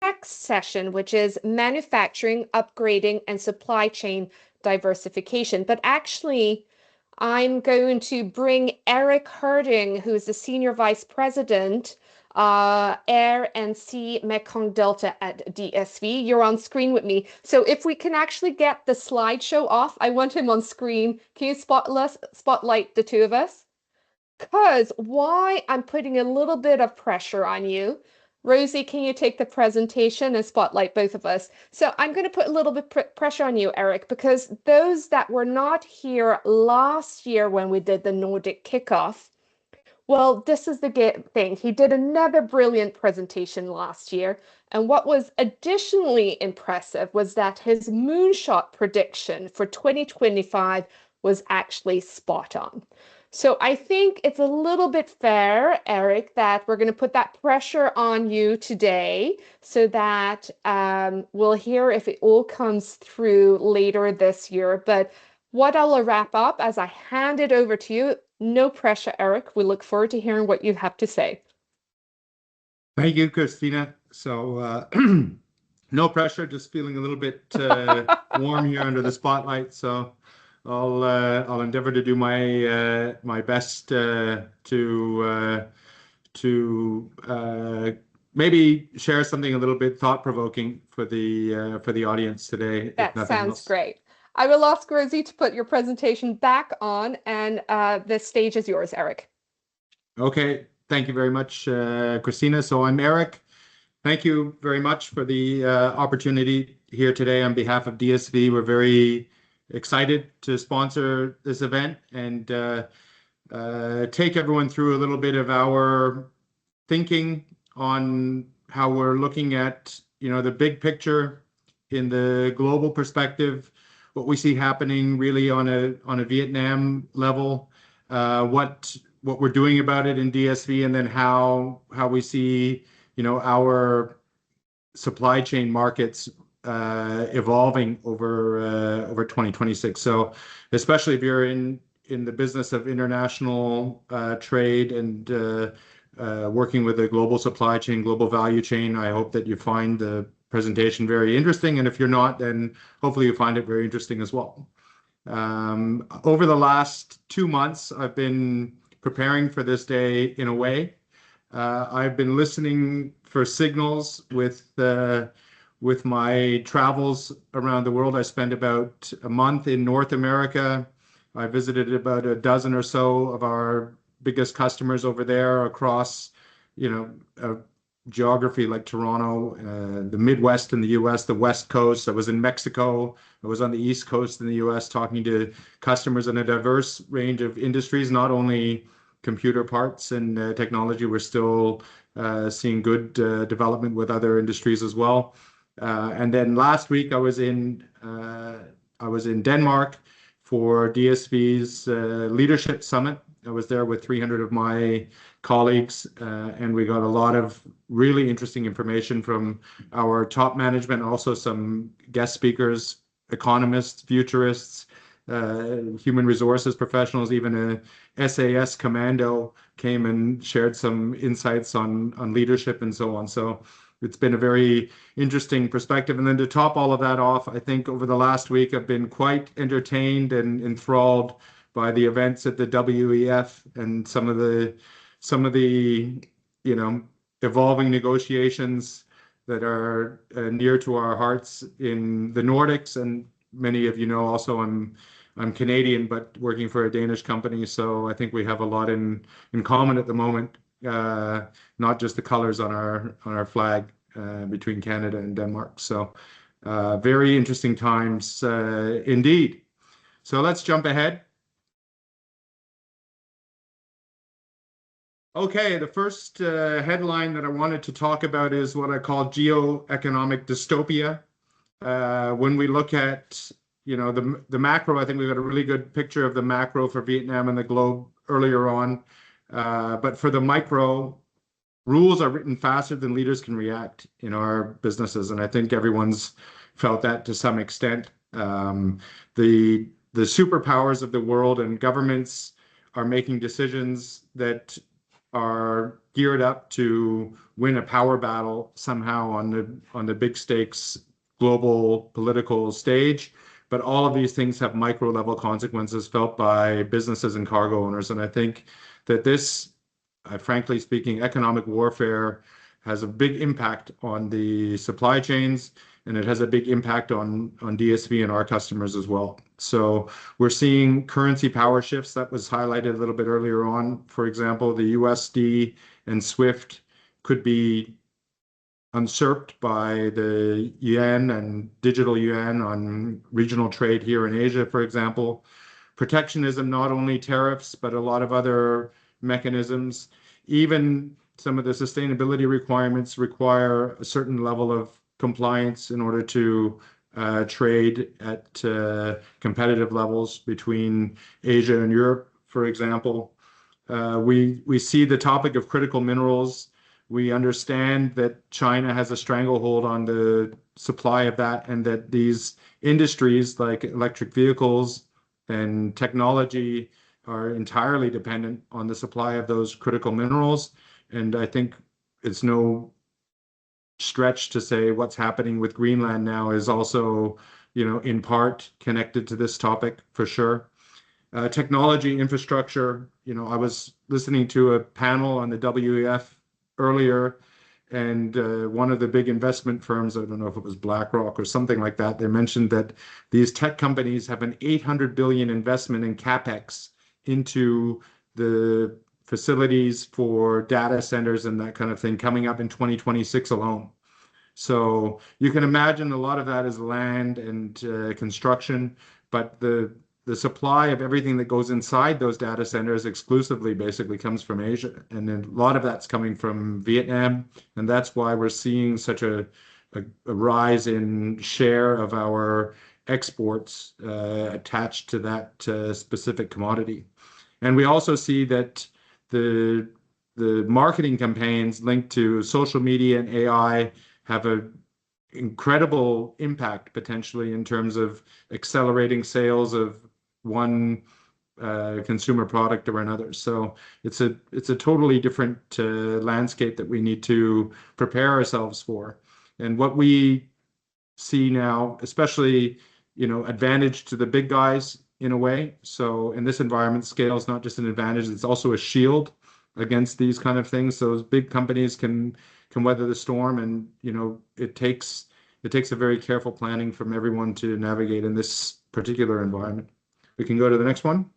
next session, which is manufacturing, upgrading, and supply chain diversification. But actually, I'm going to bring Eric Herding, who's the Senior Vice President, Air and Sea Mekong Delta at DSV. You're on screen with me. So if we can actually get the slideshow off, I want him on screen. Can you spotlight the two of us? Because why I'm putting a little bit of pressure on you. Rosie, can you take the presentation and spotlight both of us? So I'm going to put a little bit pressure on you, Eric, because those that were not here last year when we did the Nordic kickoff, well, this is the thing. He did another brilliant presentation last year. And what was additionally impressive was that his moonshot prediction for 2025 was actually spot on. So I think it's a little bit fair, Eric, that we're going to put that pressure on you today so that we'll hear if it all comes through later this year. But what I'll wrap up as I hand it over to you. No pressure, Eric. We look forward to hearing what you have to say. Thank you, Christina. So no pressure, just feeling a little bit warm here under the spotlight. So I'll endeavor to do my my best to maybe share something a little bit thought-provoking for the audience today. That sounds great. I will ask Rosie to put your presentation back on, and the stage is yours, Eric. Okay, thank you very much, Christina. So I'm Eric. Thank you very much for the opportunity here today on behalf of DSV. We're very excited to sponsor this event and take everyone through a little bit of our thinking on how we're looking at, the big picture in the global perspective, what we see happening really on a Vietnam level, what we're doing about it in DSV, and then how we see our supply chain markets evolving over 2026. So especially if you're in the business of international trade and working with a global supply chain, global value chain, I hope that you find the presentation very interesting, and if you're not, then hopefully you find it very interesting as well. Over the last 2 months, I've been preparing for this day in a way. I've been listening for signals with my travels around the world. I spent about a month in North America. I visited about a dozen or so of our biggest customers over there across, geography like Toronto, the Midwest in the US, the West Coast. I was in Mexico. I was on the East Coast in the US talking to customers in a diverse range of industries, not only computer parts and technology. We're still seeing good development with other industries as well. And then last week I was in Denmark for DSV's Leadership Summit. I was there with 300 of my colleagues, and we got a lot of really interesting information from our top management, also some guest speakers, economists, futurists, human resources professionals, even a SAS commando came and shared some insights on leadership and so on. So it's been a very interesting perspective. And then to top all of that off, I think over the last week, I've been quite entertained and enthralled by the events at the WEF and some of the evolving negotiations that are near to our hearts in the Nordics. And many of also I'm Canadian, but working for a Danish company. So I think we have a lot in common at the moment, not just the colors on our flag between Canada and Denmark. So very interesting times indeed. So let's jump ahead. Okay, the first headline that I wanted to talk about is what I call geo-economic dystopia. When we look at the macro, I think we got a really good picture of the macro for Vietnam and the globe earlier on. But for the micro, rules are written faster than leaders can react in our businesses. And I think everyone's felt that to some extent. The superpowers of the world and governments are making decisions that are geared up to win a power battle somehow on the big stakes global political stage. But all of these things have micro level consequences felt by businesses and cargo owners. And I think that this, frankly speaking, economic warfare has a big impact on the supply chains, and it has a big impact on DSV and our customers as well. So we're seeing currency power shifts that was highlighted a little bit earlier on. For example, the USD and SWIFT could be usurped by the yuan and digital yuan on regional trade here in Asia, for example. Protectionism, not only tariffs, but a lot of other mechanisms. Even some of the sustainability requirements require a certain level of compliance in order to trade at competitive levels between Asia and Europe, for example. We see the topic of critical minerals. We understand that China has a stranglehold on the supply of that, and that these industries like electric vehicles and technology are entirely dependent on the supply of those critical minerals. And I think it's no stretch to say what's happening with Greenland now is also, in part connected to this topic for sure. Technology infrastructure, I was listening to a panel on the WEF earlier, and one of the big investment firms, I don't know if it was BlackRock or something like that, they mentioned that these tech companies have an 800 billion investment in capex into the facilities for data centers and that kind of thing coming up in 2026 alone. So you can imagine a lot of that is land and construction, but the supply of everything that goes inside those data centers exclusively basically comes from Asia. And then a lot of that's coming from Vietnam. And that's why we're seeing such a rise in share of our exports attached to that specific commodity. And we also see that the marketing campaigns linked to social media and AI have an incredible impact potentially in terms of accelerating sales of one consumer product or another. So it's a totally different landscape that we need to prepare ourselves for. And what we see now, especially, advantage to the big guys in a way. So in this environment, scale is not just an advantage, it's also a shield against these kind of things. So those big companies can weather the storm, and it takes a very careful planning from everyone to navigate in this particular environment. We can go to the next one.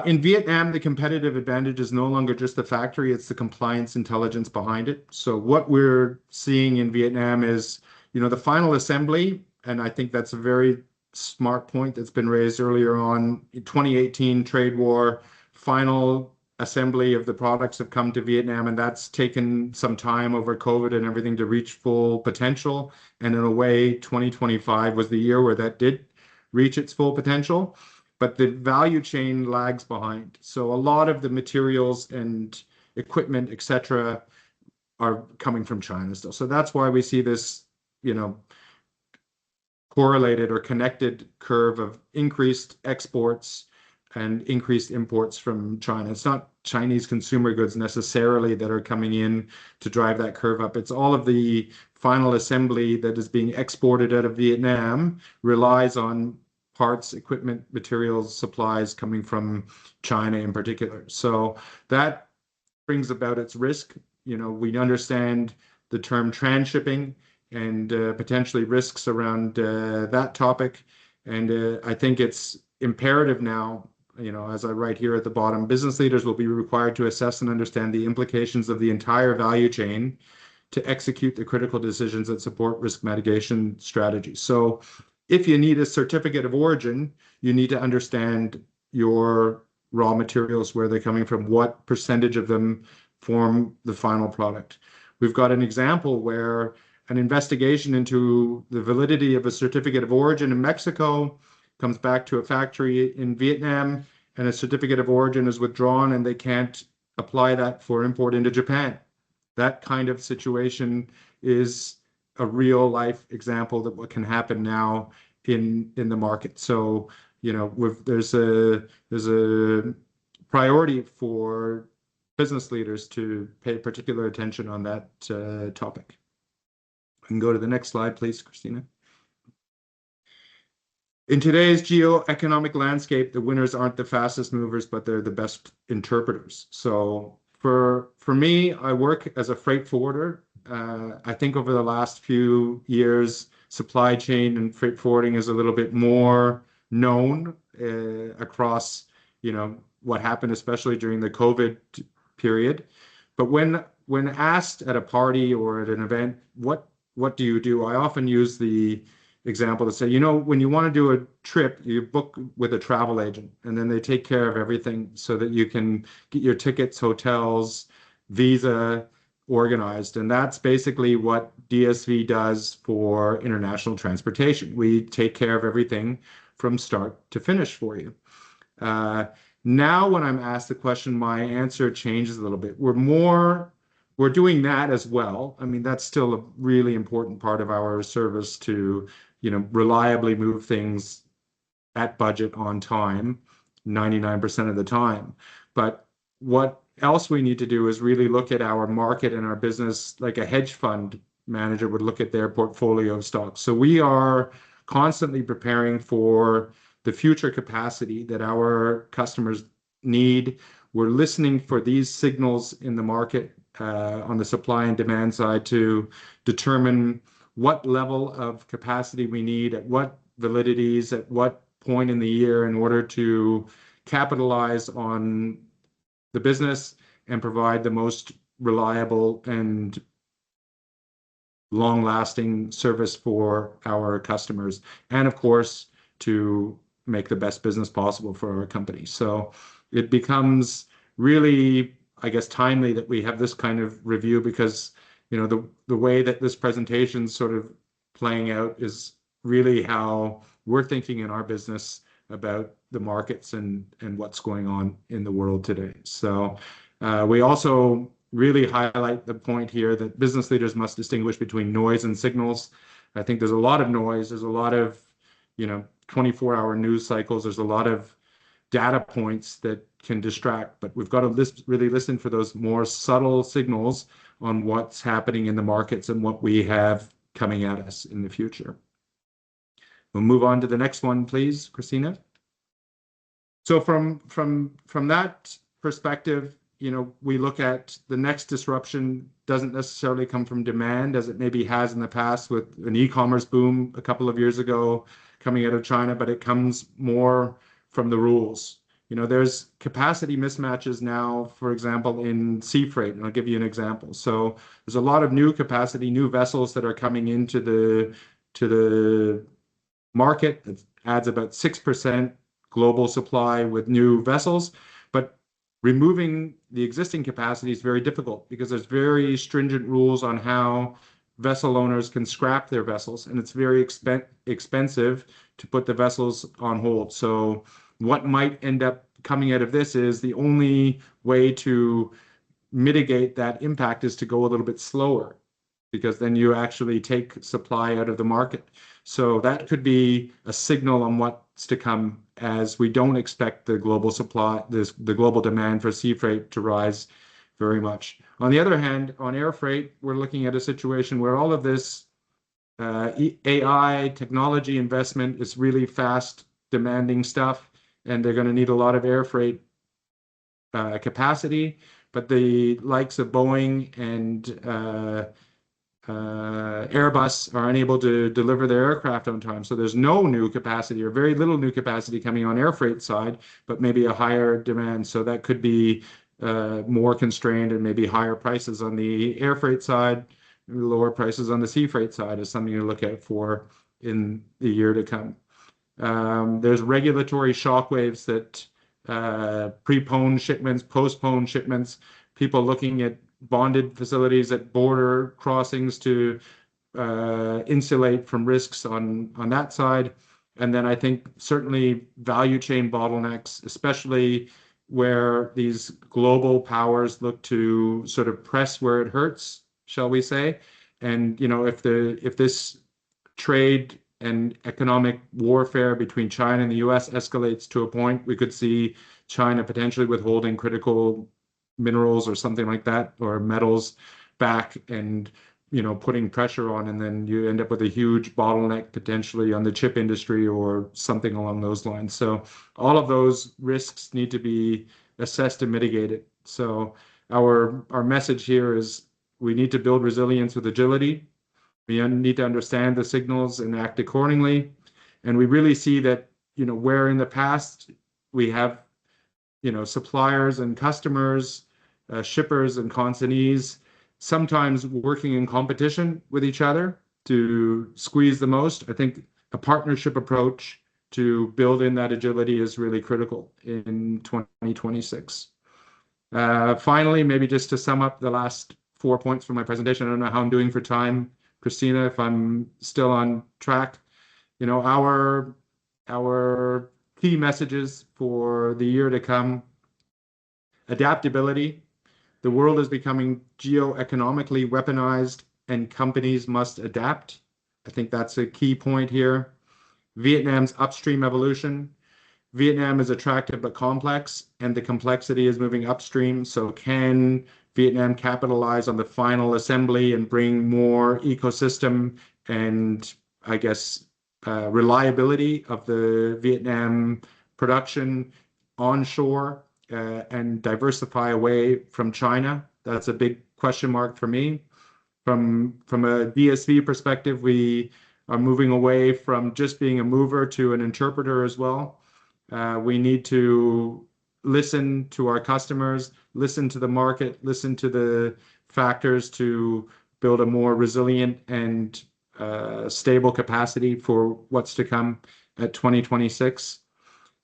In Vietnam, the competitive advantage is no longer just the factory, it's the compliance intelligence behind it. So what we're seeing in Vietnam is, the final assembly, and I think that's a very smart point that's been raised earlier on. In 2018 trade war, final assembly of the products have come to Vietnam, and that's taken some time over COVID and everything to reach full potential. And in a way, 2025 was the year where that did reach its full potential, but the value chain lags behind. So a lot of the materials and equipment, etc., are coming from China still. So that's why we see this, correlated or connected curve of increased exports and increased imports from China. It's not Chinese consumer goods necessarily that are coming in to drive that curve up. It's all of the final assembly that is being exported out of Vietnam relies on parts, equipment, materials, supplies coming from China in particular. So that brings about its risk. We understand the term transshipping and potentially risks around that topic. And I think it's imperative now, as I write here at the bottom, business leaders will be required to assess and understand the implications of the entire value chain to execute the critical decisions that support risk mitigation strategies. So if you need a certificate of origin, you need to understand your raw materials, where they're coming from, what percentage of them form the final product. We've got an example where an investigation into the validity of a certificate of origin in Mexico comes back to a factory in Vietnam, and a certificate of origin is withdrawn, and they can't apply that for import into Japan. That kind of situation is a real life example that what can happen now in the market. So there's a priority for business leaders to pay particular attention on that topic. We can go to the next slide, please, Christina. In today's geo-economic landscape, the winners aren't the fastest movers, but they're the best interpreters. So for me, I work as a freight forwarder. I think over the last few years, supply chain and freight forwarding is a little bit more known across, what happened, especially during the COVID period. But when asked at a party or at an event, what do you do? I often use the example to say, when you want to do a trip, you book with a travel agent, and then they take care of everything so that you can get your tickets, hotels, visa organized. And that's basically what DSV does for international transportation. We take care of everything from start to finish for you. Now, when I'm asked the question, my answer changes a little bit. We're doing that as well. I mean, that's still a really important part of our service to, reliably move things at budget on time, 99% of the time. But what else we need to do is really look at our market and our business like a hedge fund manager would look at their portfolio of stocks. So we are constantly preparing for the future capacity that our customers need. We're listening for these signals in the market on the supply and demand side to determine what level of capacity we need at what validities, at what point in the year in order to capitalize on the business and provide the most reliable and long-lasting service for our customers. And of course, to make the best business possible for our company. So it becomes really, I guess, timely that we have this kind of review because, the way that this presentation is sort of playing out is really how we're thinking in our business about the markets and what's going on in the world today. So we also really highlight the point here that business leaders must distinguish between noise and signals. I think there's a lot of noise. There's a lot of, 24-hour news cycles. There's a lot of data points that can distract, but we've got to really listen for those more subtle signals on what's happening in the markets and what we have coming at us in the future. We'll move on to the next one, please, Christina. So from that perspective, we look at the next disruption doesn't necessarily come from demand as it maybe has in the past with an e-commerce boom a couple of years ago coming out of China, but it comes more from the rules. There's capacity mismatches now, for example, in sea freight, and I'll give you an example. So there's a lot of new capacity, new vessels that are coming into the market. It adds about 6% global supply with new vessels, but removing the existing capacity is very difficult because there's very stringent rules on how vessel owners can scrap their vessels, and it's very expensive to put the vessels on hold. So what might end up coming out of this is the only way to mitigate that impact is to go a little bit slower, because then you actually take supply out of the market. So that could be a signal on what's to come, as we don't expect the global supply, the global demand for sea freight to rise very much. On the other hand, on air freight, we're looking at a situation where all of this AI technology investment is really fast demanding stuff, and they're going to need a lot of air freight capacity. But the likes of Boeing and Airbus are unable to deliver their aircraft on time. So there's no new capacity or very little new capacity coming on air freight side, but maybe a higher demand. So that could be more constrained and maybe higher prices on the air freight side, lower prices on the sea freight side is something to look out for in the year to come. There's regulatory shockwaves that prepone shipments, postpone shipments, people looking at bonded facilities at border crossings to insulate from risks on that side. And then I think certainly value chain bottlenecks, especially where these global powers look to sort of press where it hurts, shall we say. And, if this trade and economic warfare between China and the US escalates to a point, we could see China potentially withholding critical minerals or something like that, or metals back, and putting pressure on, and then you end up with a huge bottleneck potentially on the chip industry or something along those lines. So all of those risks need to be assessed and mitigated. So our message here is we need to build resilience with agility. We need to understand the signals and act accordingly. And we really see that, where in the past we have, suppliers and customers, shippers and consignees, sometimes working in competition with each other to squeeze the most. I think a partnership approach to build in that agility is really critical in 2026. Finally, maybe just to sum up the last 4 points from my presentation, I don't know how I'm doing for time, Christina, if I'm still on track. Our key messages for the year to come: adaptability. The world is becoming geo-economically weaponized, and companies must adapt. I think that's a key point here. Vietnam's upstream evolution. Vietnam is attractive but complex, and the complexity is moving upstream. So can Vietnam capitalize on the final assembly and bring more ecosystem and, I guess, reliability of the Vietnam production onshore and diversify away from China? That's a big question mark for me. From a DSV perspective, we are moving away from just being a mover to an interpreter as well. We need to listen to our customers, listen to the market, listen to the factors to build a more resilient and stable capacity for what's to come at 2026.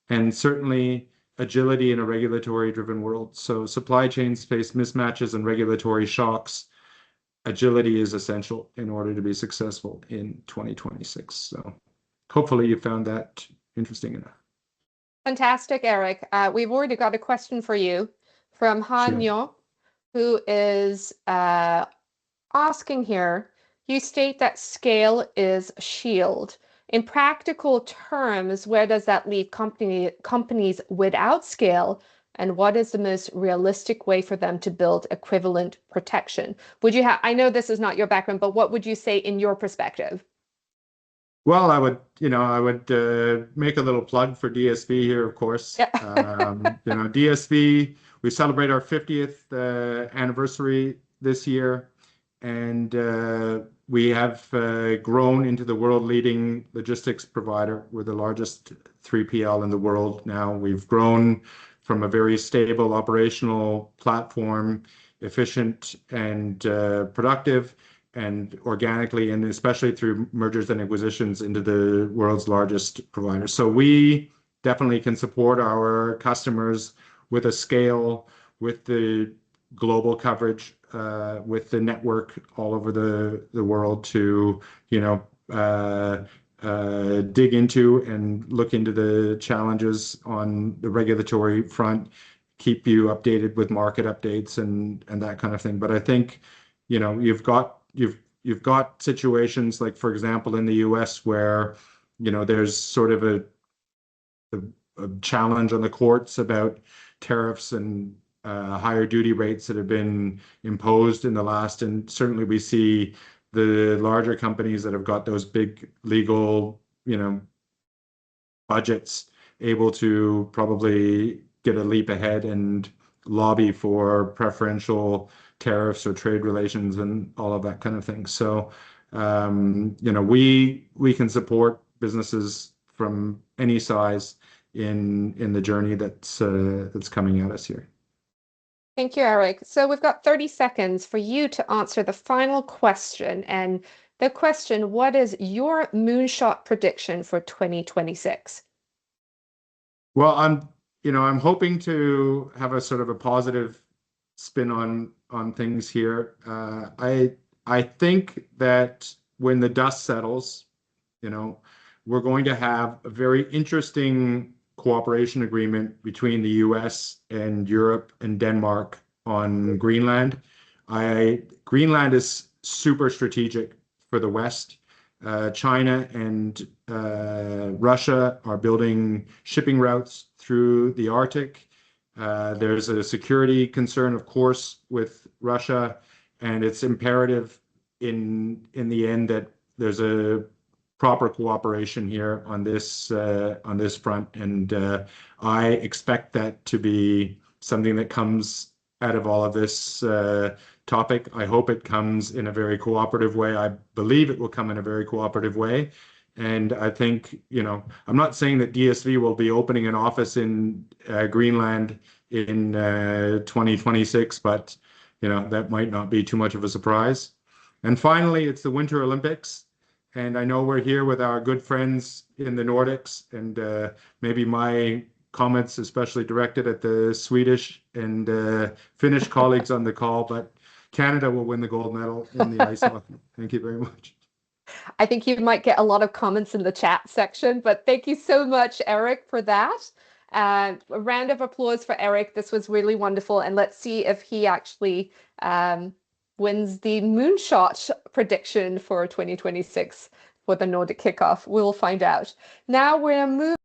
And certainly agility in a regulatory-driven world. So supply chains face mismatches and regulatory shocks. Agility is essential in order to be successful in 2026. So hopefully you found that interesting enough. Fantastic, Eric. We've already got a question for you from Han Yo, who is asking here, you state that scale is a shield. In practical terms, where does that leave companies without scale, and what is the most realistic way for them to build equivalent protection? I know this is not your background, but what would you say in your perspective? Well, I would make a little plug for DSV here, of course. Yeah. DSV, we celebrate our 50th anniversary this year, and we have grown into the world-leading logistics provider. We're the largest 3PL in the world now. We've grown from a very stable operational platform, efficient and productive, and organically, and especially through mergers and acquisitions, into the world's largest provider. So we definitely can support our customers with a scale, with the global coverage, with the network all over the world to, dig into and look into the challenges on the regulatory front, keep you updated with market updates and that kind of thing. But I think, you've got situations like, for example, in the US where, there's sort of a challenge on the courts about tariffs and higher duty rates that have been imposed in the last, and certainly we see the larger companies that have got those big legal, budgets able to probably get a leap ahead and lobby for preferential tariffs or trade relations and all of that kind of thing. So, we can support businesses from any size in the journey that's coming at us here. Thank you, Eric. So we've got 30 seconds for you to answer the final question. And the question, what is your moonshot prediction for 2026? Well, I'm hoping to have a sort of a positive spin on things here. I think that when the dust settles, we're going to have a very interesting cooperation agreement between the US and Europe and Denmark on Greenland. Greenland is super strategic for the West. China and Russia are building shipping routes through the Arctic, There's a security concern, of course, with Russia, and it's imperative in the end that there's a proper cooperation here on this front, and I expect that to be something that comes out of all of this topic. I hope it comes in a very cooperative way. I believe it will come in a very cooperative way. And I think, I'm not saying that DSV will be opening an office in Greenland in 2026, but that might not be too much of a surprise. And finally, it's the Winter Olympics. And I know we're here with our good friends in the Nordics, and maybe my comments especially directed at the Swedish and Finnish colleagues on the call, but Canada will win the gold medal in the ice hockey. Thank you very much. I think you might get a lot of comments in the chat section, but thank you so much, Eric, for that. A round of applause for Eric. This was really wonderful. And let's see if he actually wins the moonshot prediction for 2026 for the Nordic kickoff. We'll find out. Now we're moving.